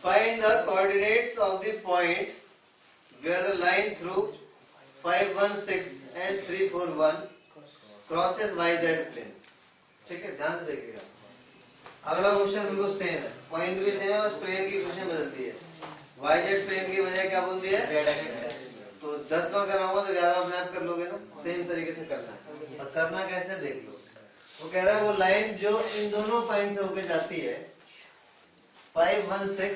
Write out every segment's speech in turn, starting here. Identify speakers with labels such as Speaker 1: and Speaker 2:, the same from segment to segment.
Speaker 1: Find the coordinates of the point where the line through 516 and 341 crosses YZ plane. ठीक है, ध्यान से देखिएगा। अगला क्वेश्चन बिल्कुल सेम है, पॉइंट भी सेम है, बस प्लेन की क्वेश्चन बदलती है। YZ प्लेन की बजाय क्या बोल दिया है? तो 10वां कराऊंगा तो 11वां मैप कर लोगे ना, सेम तरीके से करना है। और करना कैसे देख लो। वो कह रहा है वो लाइन जो इन दोनों पॉइंट से होकर जाती है 516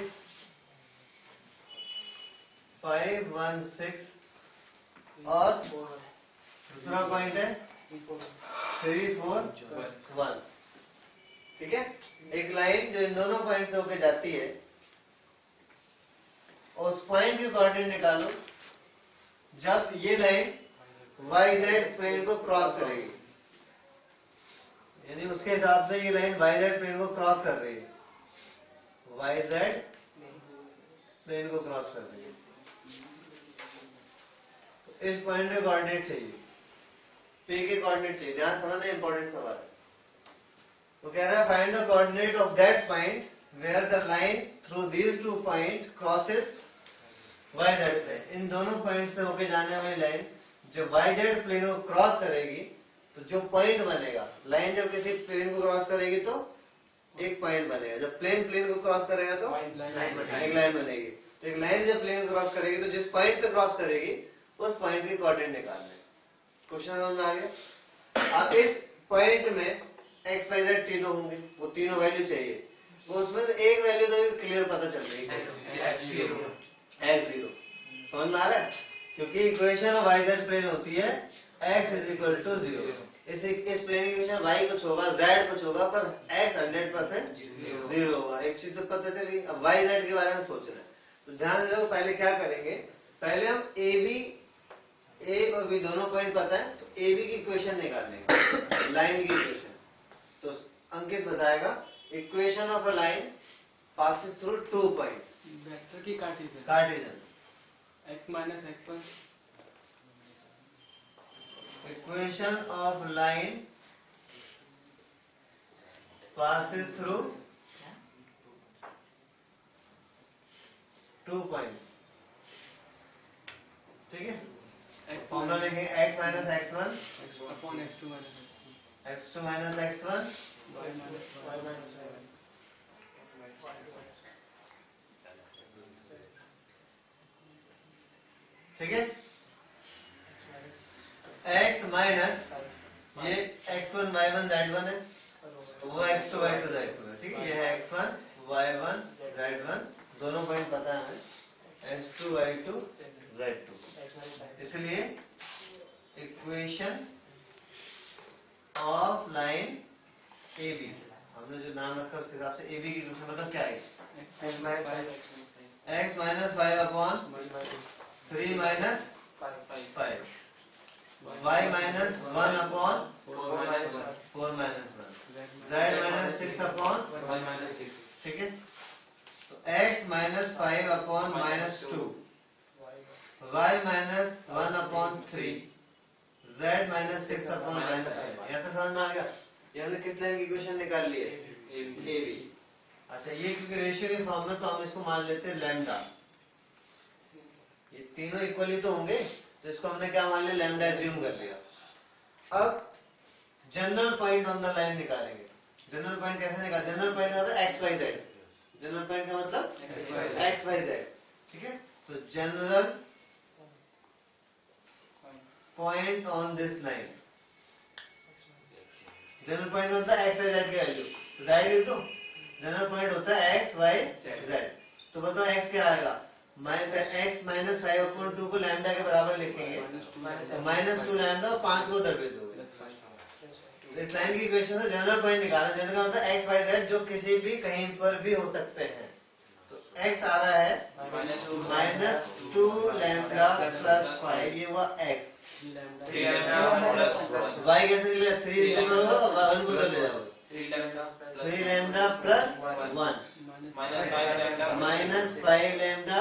Speaker 1: और दूसरा पॉइंट है 341। ठीक है, एक लाइन जो इन दोनों पॉइंट से होकर जाती है और उस पॉइंट की कोऑर्डिनेट निकालो जब ये लाइन YZ प्लेन को क्रॉस करेगी, यानी उसके हिसाब से ये लाइन YZ प्लेन को क्रॉस कर रही है, YZ प्लेन को क्रॉस कर रही है। तो इस पॉइंट के कोऑर्डिनेट चाहिए, P के कोऑर्डिनेट चाहिए। ध्यान समझना, इंपॉर्टेंट सवाल है। तो कह रहा है find the coordinate of that point where the line through these two point crosses YZ plane. इन दोनों पॉइंट से होके जाने वाली लाइन जब YZ प्लेन को क्रॉस करेगी तो जो पॉइंट बनेगा, लाइन जब किसी प्लेन को क्रॉस करेगी तो एक पॉइंट बनेगा, जब प्लेन प्लेन को क्रॉस करेगा तो एक लाइन बनेगी। तो एक लाइन जब प्लेन को क्रॉस करेगी तो जिस पॉइंट पे क्रॉस करेगी उस पॉइंट की कोऑर्डिनेट निकालना है। क्वेश्चन समझ में आ गया? अब इस पॉइंट में x y z तीनों होंगे, वो तीनों वैल्यू चाहिए। वो उसमें से एक वैल्यू तो क्लियर पता चल रही है, x0। समझ में आ रहा है? क्योंकि इक्वेशन ऑफ YZ प्लेन होती है x इज इक्वल टू 0। इस प्लेन की इक्वेशन y कुछ होगा, z कुछ होगा, पर x 100% 0 होगा। एक चीज तो पता चली। अब YZ के बारे में सोचना है, तो ध्यान दो। पहले क्या करेंगे, पहले हम A और B दोनों पॉइंट पता है तो AB की इक्वेशन निकालेंगे, लाइन की इक्वेशन। तो अंकित बताएगा equation of a line passes through 2 point.
Speaker 2: Vector की
Speaker 1: Cartesian
Speaker 2: x minus x1।
Speaker 1: Equation of line passes through 2 points. ठीक है, फॉर्मूला लिखेंगे x minus x1
Speaker 2: upon x2 minus x1।
Speaker 1: x2 minus x1
Speaker 2: y minus
Speaker 1: ठीक है। x minus ये x1 y1 z1 है, वो x2 y2 z2 है। ठीक है, ये है x1 y1 z1, दोनों पॉइंट पता है हमें, x2 y2 z2। इसलिए इक्वेशन ऑफ लाइन AB, हमने जो नाम रखा उसके हिसाब से AB की इक्वेशन मतलब क्या है? x minus 5 upon 3 minus 5, y minus 1 upon 4 minus 1, z minus 6 upon
Speaker 2: y minus 6।
Speaker 1: ठीक है। तो x minus 5 upon minus 2, y minus 1 upon 3, z minus 6 upon minus 5। यहाँ तक समझ में आ गया? ये हमने किस लाइन की इक्वेशन निकाल ली है? AB। अच्छा, ये क्योंकि रेशियो के फॉर्म में तो हम इसको मान लेते हैं लैम्डा। ये तीनों इक्वली तो होंगे, तो इसको हमने क्या मान लिया? लैम्डा एज्यूम कर लिया। अब general point on the line निकालेंगे। जनरल पॉइंट कैसे निकाल? जनरल पॉइंट का मतलब x y z। General point का मतलब x y z। ठीक है, तो general point on this line, general point होता है x y z की वैल्यू, तो डायरेक्ट लिख दो। जनरल पॉइंट होता है x y z। तो बताओ x क्या आएगा? x माइनस 5 अपॉन 2 को लैम्डा के बराबर लिखेंगे, माइनस 2 लैम्डा और 5 को उधर भेज दोगे। इस लाइन की इक्वेशन से जनरल पॉइंट निकालना। जनरल का मतलब x y z जो किसी भी कहीं पर भी हो सकते हैं। तो x आ रहा है माइनस 2 लैम्डा प्लस 5, ये हुआ x। y कैसे लिया? 3 को करो और 1 को ले जाओ, 3 lambda plus 1 minus 5 lambda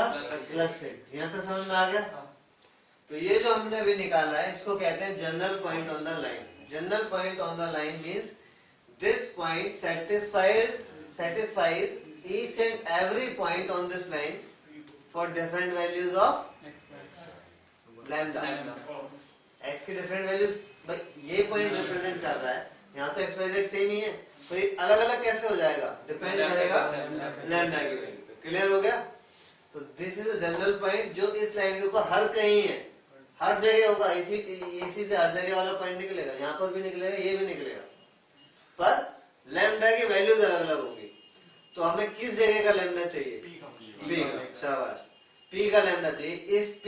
Speaker 1: plus 6। यहाँ तक समझ में आ गया? तो ये जो हमने अभी निकाला है इसको कहते हैं general point on the line. General point on the line means this point satisfies each and every point on this line for different values of lambda. x की different values, भाई ये पॉइंट रिप्रेजेंट कर रहा है, यहाँ तो x y z same ही है, तो ये अलग अलग कैसे हो जाएगा, डिपेंड करेगा लैम्डा की वैल्यू पे. क्लियर हो गया? तो this is a general point जो इस लाइन के ऊपर हर कहीं है, हर जगह होगा. इसी से हर जगह वाला पॉइंट निकलेगा, यहाँ पर भी निकलेगा, ये भी निकलेगा, पर लैम्डा की वैल्यूज अलग अलग होगी. तो हमें किस जगह का लैम्डा चाहिए? P का. शाबाश, P का लैम्डा चाहिए. इस P,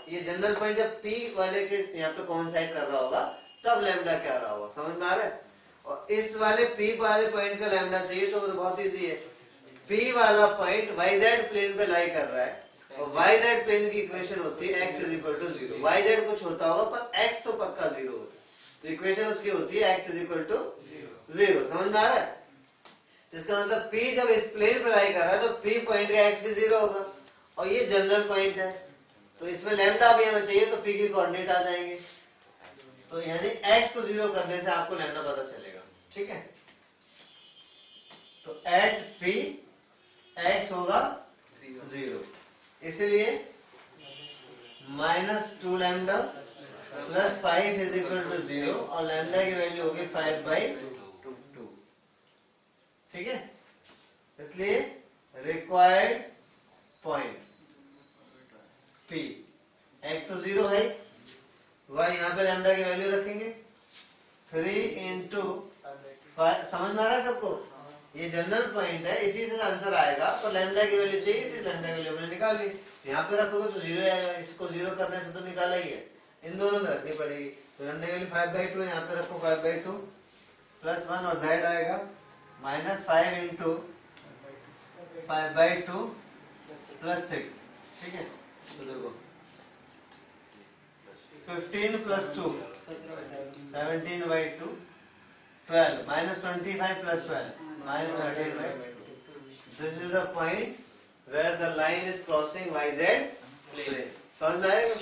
Speaker 1: ये जनरल पॉइंट जब P वाले के यहाँ पे कोइंसाइड कर रहा होगा तब लैम्डा क्या रहा होगा, समझ में आ रहा है? और इस वाले P वाले पॉइंट का लैम्डा चाहिए तो वो तो बहुत इजी है. P वाला पॉइंट YZ प्लेन पे लाई कर रहा है और YZ प्लेन की इक्वेशन होती है x is equal to 0. YZ कुछ होता होगा पर x तो पक्का 0 होता है. तो इक्वेशन उसकी होती है x इज इक्वल टू 0. समझ में आ रहा है? जिसका मतलब P जब इस प्लेन पे लाई कर रहा है तो P पॉइंट का x भी 0 होगा और ये जनरल पॉइंट है, तो इसमें लैम्डा भी हमें चाहिए तो P की कोऑर्डिनेट आ जाएंगे. तो यानी x को 0 करने से आपको लैम्डा पता चलेगा. ठीक है, तो एट P x होगा 0, इसलिए -2 lambda plus 5 is equal to 0 और लैम्डा की वैल्यू होगी 5/2. ठीक है, इसलिए रिक्वायर्ड पॉइंट P, x तो 0 है, y यहाँ पे लैम्डा की वैल्यू रखेंगे 3 इंटू 5. समझ में आ रहा है सबको? ये जनरल पॉइंट है, इसी से आंसर आएगा, पर लैम्डा की वैल्यू चाहिए थी, लैम्डा की वैल्यू हमने निकाल ली. यहाँ पे रखोगे तो 0 आएगा, इसको 0 करने से तो निकाला ही है, इन दोनों में रखनी पड़ेगी. तो लैम्डा की वैल्यू 5/2 है, यहाँ पे रखो 5/2 प्लस 1 और z आएगा -5 इंटू 5/2 प्लस 6. ठीक है, तो देखो 15 plus 2 17/2, 12 -25 plus 12 -13/2. This is the point where the line is crossing YZ plane. समझ में आएगा?